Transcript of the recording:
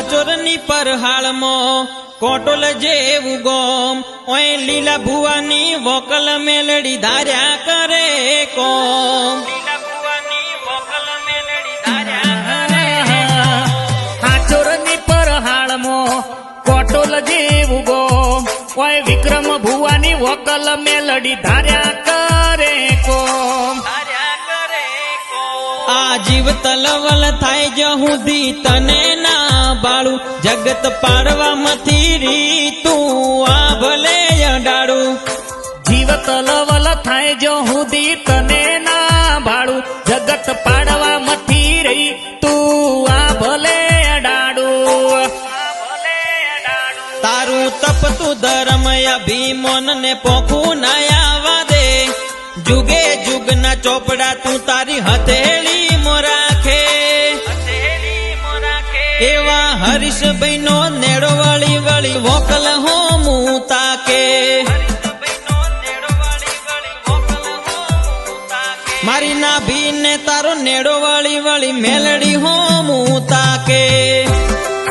હાચોરની પરહાળમાં કોટોલ જેવું ગોમ ઓય લીલા ભુવાની વોકલ મેલડી ધાર્યા કરે કોમ હાચોરની પરહાળમાં કોટોલ જેવું ગોમ ઓય વિક્રમ ભુવાની વોકલ મેલડી ધાર્યા કરે કોમ આ જીવ તલવલ થાય જહુદી તને ના બાળું જગત પાડવામાંથી રીતું આ ભલે અડાડું જીવ તલવલ થાય જો હુદી તને ના ભાડું જગત પાડવામાંથી રહી તું આ ભલે અડાડું તારું તપતું ધર્મ અભિમન ને પોખું ના આવવા દે જુગે જુગના ચોપડા તું તારી હથેળી મોરાખે એવા હરીશભાઈ નો નેડો વળી વળી વોકલ હો મું તાકે મારી નાભી ને તારો નેડો વળી વળી મેલડી હો મું તાકે